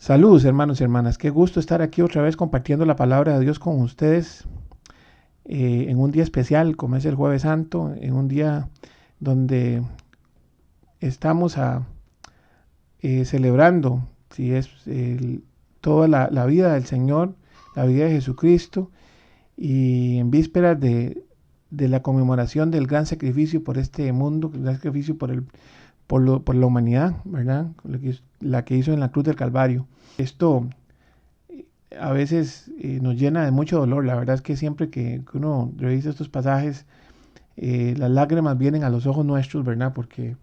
Saludos hermanos y hermanas, qué gusto estar aquí otra vez compartiendo la palabra de Dios con ustedes en un día especial como es el Jueves Santo, en un día donde estamos celebrando si es toda la vida del Señor, la vida de Jesucristo y en vísperas de la conmemoración del gran sacrificio por este mundo, el gran sacrificio por la humanidad, ¿verdad? La que hizo en la cruz del Calvario. Esto a veces nos llena de mucho dolor. La verdad es que siempre que uno revisa estos pasajes, las lágrimas vienen a los ojos nuestros, ¿verdad? Porque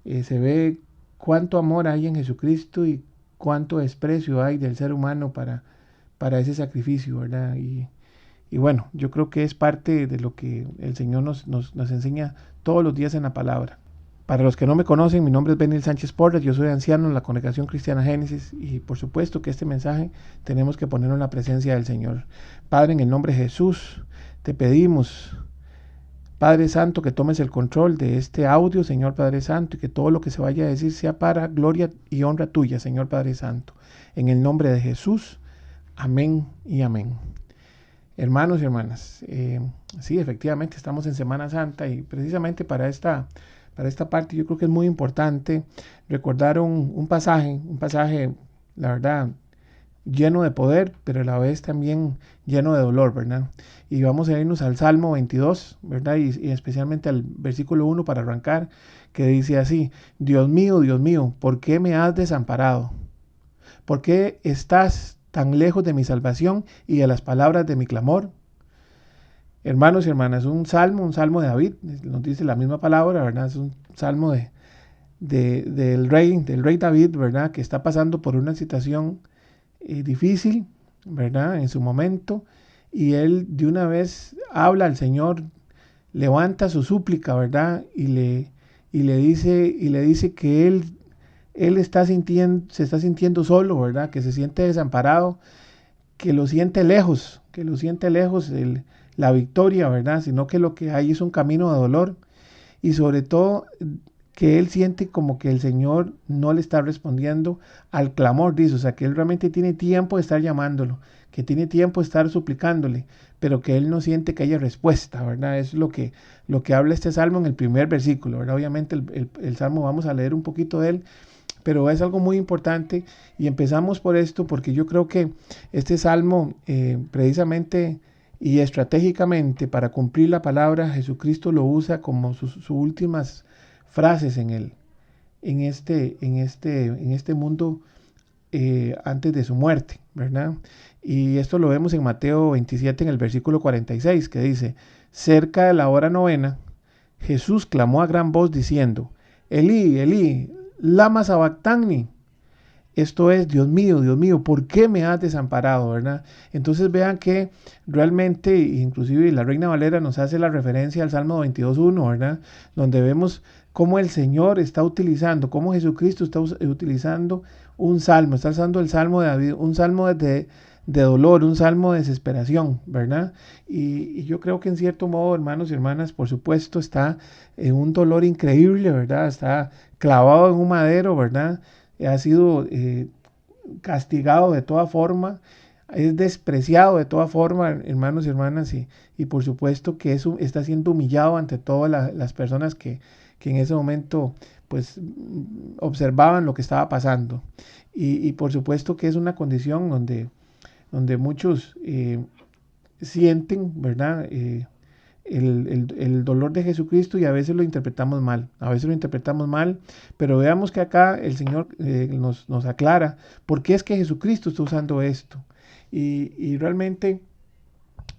se ve cuánto amor hay en Jesucristo y cuánto desprecio hay del ser humano para ese sacrificio, ¿verdad? Y bueno, yo creo que es parte de lo que el Señor nos enseña todos los días en la palabra. Para los que no me conocen, mi nombre es Benil Sánchez Porras, yo soy anciano en la Congregación Cristiana Génesis y por supuesto que este mensaje tenemos que ponerlo en la presencia del Señor. Padre, en el nombre de Jesús, te pedimos, Padre Santo, que tomes el control de este audio, Señor Padre Santo, y que todo lo que se vaya a decir sea para gloria y honra tuya, Señor Padre Santo. En el nombre de Jesús, amén y amén. Hermanos y hermanas, sí, efectivamente estamos en Semana Santa y precisamente para esta parte yo creo que es muy importante recordar un pasaje, la verdad, lleno de poder, pero a la vez también lleno de dolor, ¿verdad? Y vamos a irnos al Salmo 22, ¿verdad? Y especialmente al versículo 1 para arrancar, que dice así: Dios mío, ¿por qué me has desamparado? ¿Por qué estás tan lejos de mi salvación y de las palabras de mi clamor? Hermanos y hermanas, un salmo de David, nos dice la misma palabra, ¿verdad? Es un salmo del rey David, ¿verdad? Que está pasando por una situación difícil, ¿verdad? En su momento, y él de una vez habla al Señor, levanta su súplica, ¿verdad? Y le dice que él se está sintiendo solo, ¿verdad? Que se siente desamparado, que lo siente lejos la victoria, ¿verdad? Sino que lo que hay es un camino de dolor y sobre todo que él siente como que el Señor no le está respondiendo al clamor, dice, o sea, que él realmente tiene tiempo de estar llamándolo, que tiene tiempo de estar suplicándole, pero que él no siente que haya respuesta, ¿verdad? Es lo que habla este salmo en el primer versículo, ¿verdad? Obviamente el salmo vamos a leer un poquito de él, pero es algo muy importante y empezamos por esto porque yo creo que este salmo precisamente y estratégicamente para cumplir la palabra Jesucristo lo usa como sus últimas frases en este mundo antes de su muerte, ¿verdad? Y esto lo vemos en Mateo 27 en el versículo 46 que dice: cerca de la hora novena, Jesús clamó a gran voz diciendo: Elí, Elí, lama sabactani. Esto es, Dios mío, ¿por qué me has desamparado? ¿Verdad? Entonces vean que realmente, inclusive la Reina Valera nos hace la referencia al Salmo 22.1, ¿verdad? Donde vemos cómo el Señor está utilizando, cómo Jesucristo está utilizando un salmo, está usando el Salmo de David, un salmo de dolor, un salmo de desesperación, ¿verdad? Y yo creo que en cierto modo, hermanos y hermanas, por supuesto, está en un dolor increíble, ¿verdad? Está clavado en un madero, ¿verdad? Ha sido castigado de toda forma, es despreciado de toda forma, hermanos y hermanas, y por supuesto que eso está siendo humillado ante todas las personas que en ese momento pues observaban lo que estaba pasando. Y por supuesto que es una condición donde muchos sienten, ¿verdad? El dolor de Jesucristo y a veces lo interpretamos mal, pero veamos que acá el Señor nos aclara por qué es que Jesucristo está usando esto. Y realmente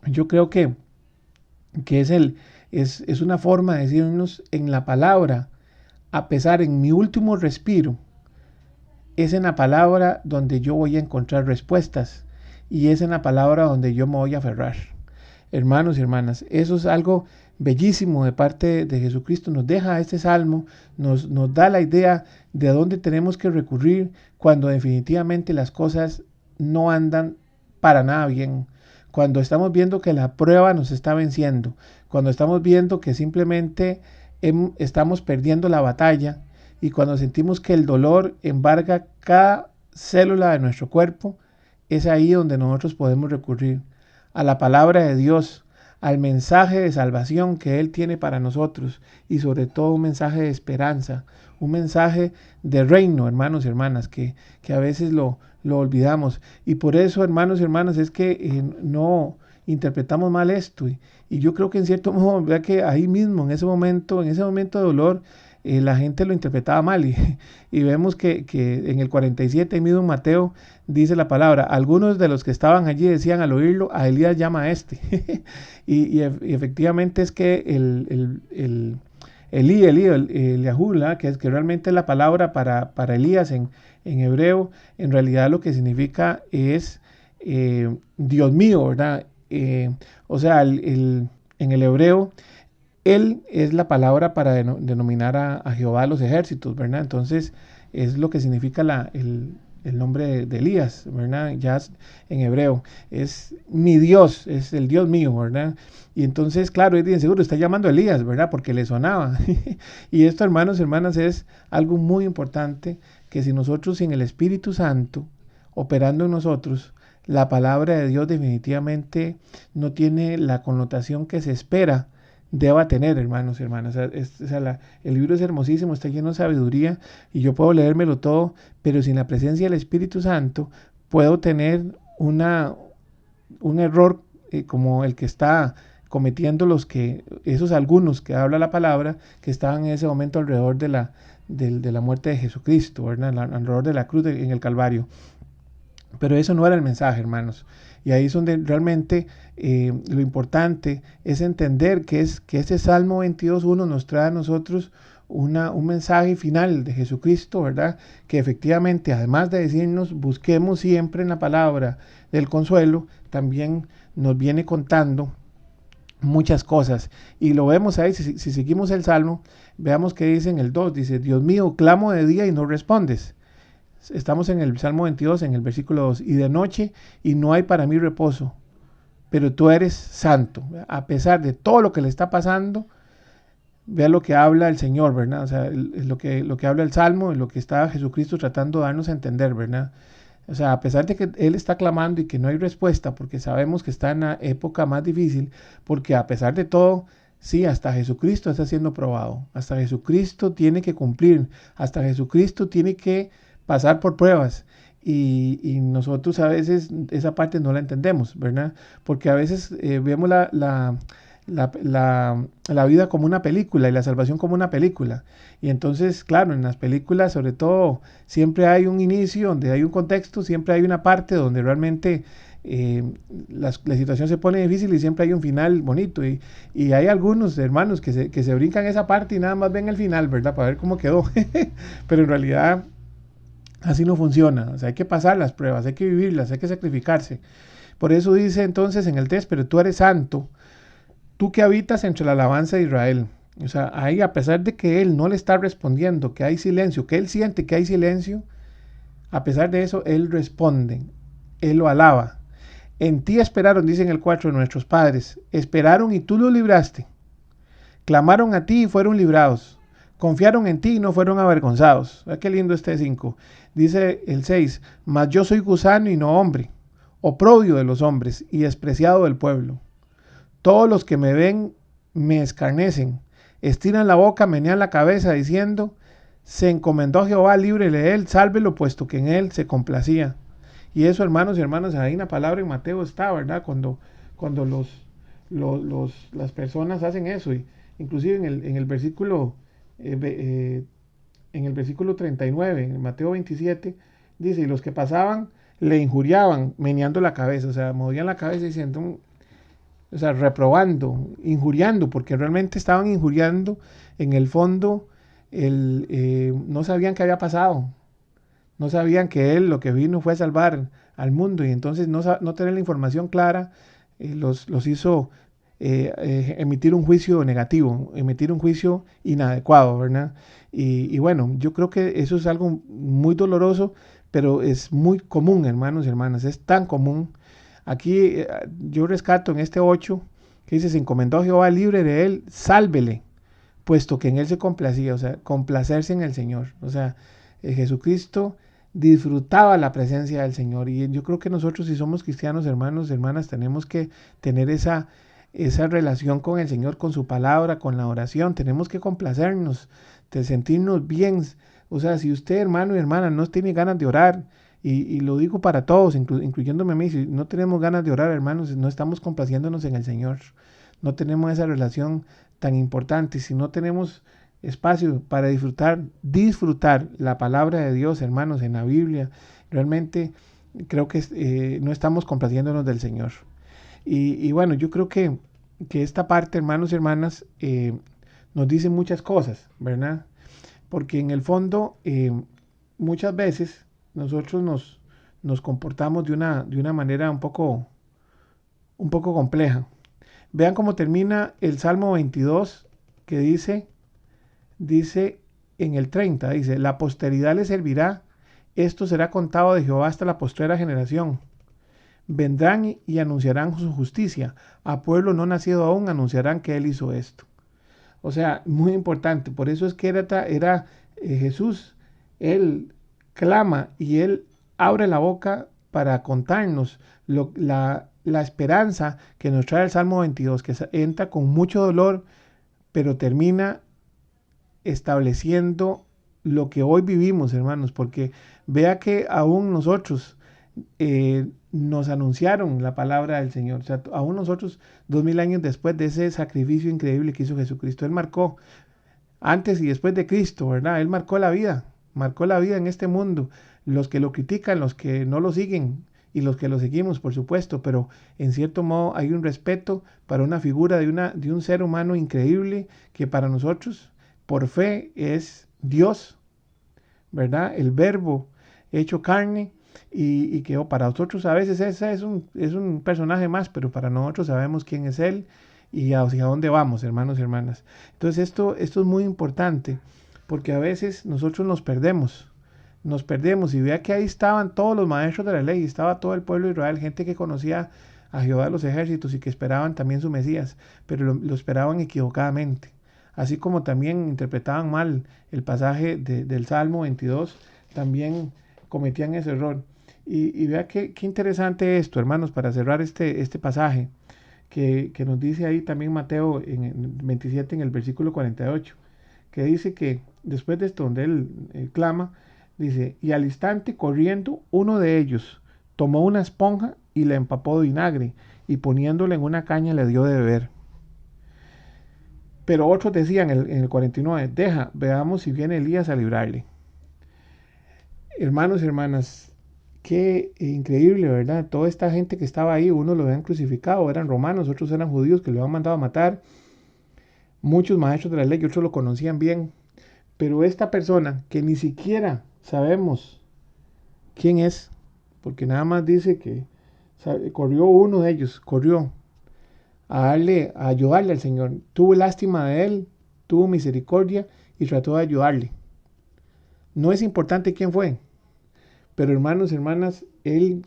yo creo que es una forma de decirnos en la palabra, a pesar en mi último respiro, es en la palabra donde yo voy a encontrar respuestas y es en la palabra donde yo me voy a aferrar. Hermanos y hermanas, eso es algo bellísimo de parte de Jesucristo. Nos deja este salmo, nos da la idea de a dónde tenemos que recurrir cuando definitivamente las cosas no andan para nada bien. Cuando estamos viendo que la prueba nos está venciendo, cuando estamos viendo que simplemente estamos perdiendo la batalla y cuando sentimos que el dolor embarga cada célula de nuestro cuerpo, es ahí donde nosotros podemos recurrir a la palabra de Dios, al mensaje de salvación que Él tiene para nosotros y sobre todo un mensaje de esperanza, un mensaje de reino, hermanos y hermanas, que a veces lo olvidamos. Y por eso, hermanos y hermanas, es que no interpretamos mal esto. Y yo creo que en cierto modo, vea que ahí mismo, en ese momento de dolor, la gente lo interpretaba mal y vemos que en el 47 mismo Mateo dice la palabra, algunos de los que estaban allí decían al oírlo, a Elías llama a este. y efectivamente es que el Yahula, que realmente es la palabra para Elías en hebreo, en realidad lo que significa es Dios mío, ¿verdad? O sea, en el hebreo, él es la palabra para denominar a Jehová de los ejércitos, ¿verdad? Entonces, es lo que significa el nombre de Elías, ¿verdad? Ya en hebreo. Es mi Dios, es el Dios mío, ¿verdad? Y entonces, claro, es bien seguro, está llamando a Elías, ¿verdad? Porque le sonaba. Y esto, hermanos y hermanas, es algo muy importante, que si nosotros sin el Espíritu Santo operando en nosotros, la palabra de Dios definitivamente no tiene la connotación que se espera deba tener, hermanos y hermanas. El libro es hermosísimo, está lleno de sabiduría y yo puedo leérmelo todo, pero sin la presencia del Espíritu Santo puedo tener un error como el que está cometiendo esos algunos que habla la palabra, que estaban en ese momento alrededor de la muerte de Jesucristo, ¿verdad? Alrededor de la cruz en el Calvario. Pero eso no era el mensaje, hermanos. Y ahí es donde realmente lo importante es entender que este Salmo 22.1 nos trae a nosotros un mensaje final de Jesucristo, ¿verdad? Que efectivamente, además de decirnos, busquemos siempre en la palabra del consuelo, también nos viene contando muchas cosas. Y lo vemos ahí, si seguimos el Salmo, veamos que dice en el 2, dice, Dios mío, clamo de día y no respondes. Estamos en el Salmo 22, en el versículo 2, y de noche y no hay para mí reposo, pero tú eres santo. A pesar de todo lo que le está pasando, vea lo que habla el Señor, ¿verdad? O sea, lo que habla el Salmo, lo que está Jesucristo tratando de darnos a entender, ¿verdad? O sea, a pesar de que Él está clamando y que no hay respuesta, porque sabemos que está en la época más difícil, porque a pesar de todo, sí, hasta Jesucristo está siendo probado, hasta Jesucristo tiene que cumplir, hasta Jesucristo tiene que pasar por pruebas. Y nosotros a veces esa parte no la entendemos, ¿verdad? Porque a veces vemos la vida como una película y la salvación como una película. Y entonces, claro, en las películas, sobre todo, siempre hay un inicio donde hay un contexto, siempre hay una parte donde realmente la situación se pone difícil y siempre hay un final bonito. Y hay algunos hermanos que se brincan esa parte y nada más ven el final, ¿verdad? Para ver cómo quedó. Pero en realidad así no funciona. O sea, hay que pasar las pruebas, hay que vivirlas, hay que sacrificarse. Por eso dice entonces en el texto, pero tú eres santo, tú que habitas entre la alabanza de Israel. O sea, ahí a pesar de que él no le está respondiendo, que hay silencio, que él siente que hay silencio, a pesar de eso, él responde, él lo alaba. En ti esperaron, dicen el 4, nuestros padres, esperaron y tú los libraste. Clamaron a ti y fueron librados. Confiaron en ti y no fueron avergonzados. ¿Ve qué lindo este 5? Dice el 6, mas yo soy gusano y no hombre, oprobio de los hombres y despreciado del pueblo. Todos los que me ven me escarnecen, estiran la boca, menean la cabeza, diciendo, se encomendó a Jehová, líbrele de él, sálvelo, puesto que en él se complacía. Y eso, hermanos y hermanas, ahí una palabra en Mateo está, ¿verdad? Cuando las personas hacen eso. Y inclusive en el versículo en el versículo 39, en Mateo 27, dice, y los que pasaban le injuriaban, meneando la cabeza, o sea, movían la cabeza diciendo, o sea, reprobando, injuriando, porque realmente estaban injuriando, en el fondo, no sabían qué había pasado, no sabían que él lo que vino fue a salvar al mundo, y entonces no tener la información clara los hizo emitir un juicio negativo, emitir un juicio inadecuado, ¿verdad? Y bueno, yo creo que eso es algo muy doloroso, pero es muy común, hermanos y hermanas, es tan común. Aquí yo rescato en este 8, que dice, se encomendó a Jehová, libre de él, sálvele, puesto que en él se complacía, o sea, complacerse en el Señor. O sea, Jesucristo disfrutaba la presencia del Señor. Y yo creo que nosotros, si somos cristianos, hermanos, hermanas, tenemos que tener esa relación con el Señor, con su palabra, con la oración. Tenemos que complacernos, de sentirnos bien. O sea, si usted, hermano y hermana, no tiene ganas de orar, y lo digo para todos, incluyéndome a mí, si no tenemos ganas de orar, hermanos, no estamos complaciéndonos en el Señor. No tenemos esa relación tan importante. Si no tenemos espacio para disfrutar la palabra de Dios, hermanos, en la Biblia, realmente creo que no estamos complaciéndonos del Señor. Y bueno, yo creo que esta parte, hermanos y hermanas, nos dice muchas cosas, ¿verdad? Porque en el fondo, muchas veces nosotros nos comportamos de una manera un poco compleja. Vean cómo termina el Salmo 22, que dice en el 30, dice, la posteridad le servirá, esto será contado de Jehová hasta la postrera generación. Vendrán y anunciarán su justicia, a pueblo no nacido aún anunciarán que él hizo esto. O sea, muy importante, por eso es que era Jesús, él clama y él abre la boca para contarnos la esperanza que nos trae el Salmo 22, que entra con mucho dolor, pero termina estableciendo lo que hoy vivimos, hermanos, porque vea que aún nosotros nos anunciaron la palabra del Señor, o sea, aún nosotros 2000 años después de ese sacrificio increíble que hizo Jesucristo, Él marcó antes y después de Cristo, ¿verdad? Él marcó la vida en este mundo, los que lo critican, los que no lo siguen y los que lo seguimos, por supuesto, pero en cierto modo hay un respeto para una figura de un ser humano increíble que para nosotros por fe es Dios, ¿verdad? El verbo hecho carne y que para nosotros a veces ese es un personaje más, pero para nosotros sabemos quién es Él y hacia dónde vamos, hermanos y hermanas. Entonces esto es muy importante porque a veces nosotros nos perdemos y vea que ahí estaban todos los maestros de la ley, estaba todo el pueblo de Israel, gente que conocía a Jehová de los ejércitos y que esperaban también su Mesías, pero lo esperaban equivocadamente. Así como también interpretaban mal el pasaje del Salmo 22, también cometían ese error. Y vea qué interesante esto, hermanos, para cerrar este pasaje, que nos dice ahí también Mateo en el 27, en el versículo 48, que dice que después de esto, donde él clama, dice, y al instante corriendo, uno de ellos tomó una esponja y la empapó de vinagre, y poniéndola en una caña le dio de beber. Pero otros decían en el 49, deja, veamos si viene Elías a librarle. Hermanos y hermanas, qué increíble, ¿verdad? Toda esta gente que estaba ahí, unos lo habían crucificado, eran romanos, otros eran judíos que lo habían mandado a matar. Muchos maestros de la ley, otros lo conocían bien. Pero esta persona, que ni siquiera sabemos quién es, porque nada más dice que corrió uno de ellos, corrió a ayudarle al Señor. Tuvo lástima de él, tuvo misericordia y trató de ayudarle. No es importante quién fue, pero hermanos y hermanas, él,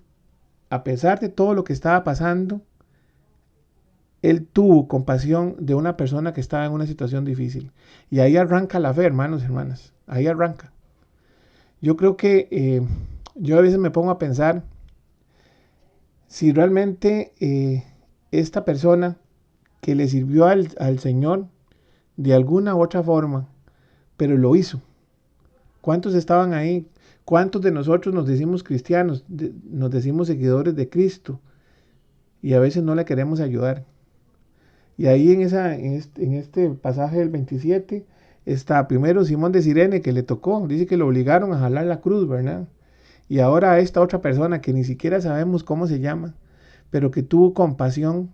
a pesar de todo lo que estaba pasando, él tuvo compasión de una persona que estaba en una situación difícil. Y ahí arranca la fe, hermanos y hermanas. Ahí arranca. Yo creo que yo a veces me pongo a pensar si realmente esta persona que le sirvió al Señor de alguna u otra forma, pero lo hizo. ¿Cuántos estaban ahí? ¿Cuántos de nosotros nos decimos cristianos, nos decimos seguidores de Cristo y a veces no le queremos ayudar? Y ahí en este pasaje del 27 está primero Simón de Cirene, que le tocó, dice que lo obligaron a jalar la cruz, ¿verdad? Y ahora a esta otra persona que ni siquiera sabemos cómo se llama, pero que tuvo compasión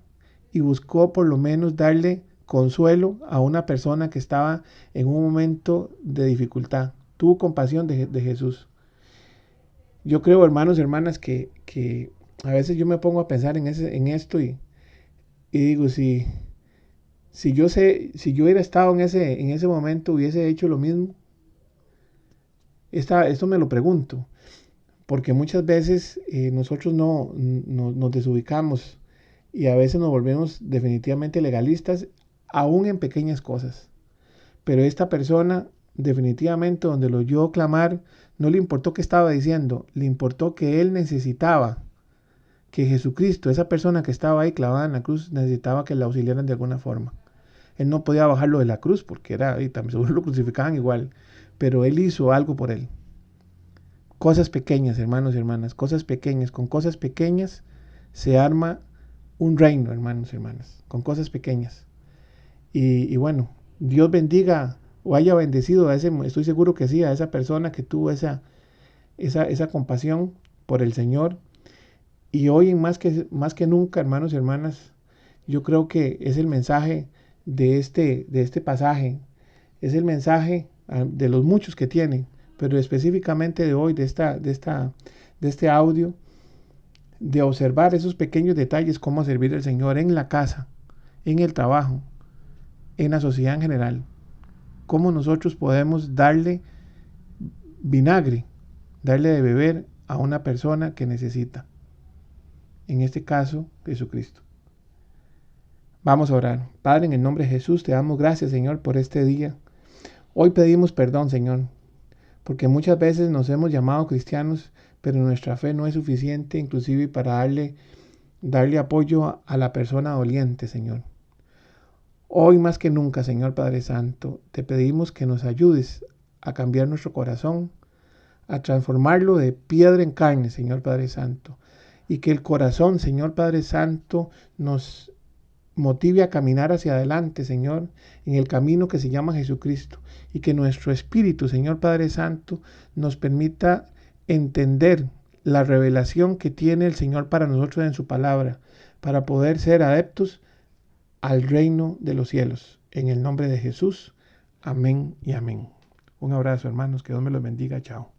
y buscó por lo menos darle consuelo a una persona que estaba en un momento de dificultad. Tuvo compasión de Jesús. Yo creo, hermanos y hermanas, que a veces yo me pongo a pensar en esto y digo, si yo hubiera estado en ese momento, hubiese hecho lo mismo. Esto me lo pregunto, porque muchas veces nosotros nos desubicamos y a veces nos volvemos definitivamente legalistas, aún en pequeñas cosas. Pero esta persona definitivamente donde lo oyó clamar, no le importó qué estaba diciendo, le importó que él necesitaba que Jesucristo, esa persona que estaba ahí clavada en la cruz, necesitaba que la auxiliaran de alguna forma. Él no podía bajarlo de la cruz porque era, y también seguro lo crucificaban igual, pero él hizo algo por él. Cosas pequeñas, hermanos y hermanas, cosas pequeñas. Con cosas pequeñas se arma un reino, hermanos y hermanas, con cosas pequeñas. Y bueno, Dios bendiga o haya bendecido a ese, estoy seguro que sí, a esa persona que tuvo esa compasión por el Señor. Y hoy más que nunca, hermanos y hermanas, yo creo que es el mensaje de este pasaje, es el mensaje de los muchos que tienen, pero específicamente de hoy, de este audio, de observar esos pequeños detalles, cómo servir al Señor en la casa, en el trabajo, en la sociedad en general, cómo nosotros podemos darle vinagre, darle de beber a una persona que necesita, en este caso, Jesucristo. Vamos a orar. Padre, en el nombre de Jesús, te damos gracias, Señor, por este día. Hoy pedimos perdón, Señor, porque muchas veces nos hemos llamado cristianos, pero nuestra fe no es suficiente, inclusive para darle apoyo a la persona doliente, Señor. Hoy más que nunca, Señor Padre Santo, te pedimos que nos ayudes a cambiar nuestro corazón, a transformarlo de piedra en carne, Señor Padre Santo, y que el corazón, Señor Padre Santo, nos motive a caminar hacia adelante, Señor, en el camino que se llama Jesucristo, y que nuestro espíritu, Señor Padre Santo, nos permita entender la revelación que tiene el Señor para nosotros en su palabra, para poder ser adeptos al reino de los cielos. En el nombre de Jesús, amén y amén. Un abrazo, hermanos, que Dios me los bendiga, chao.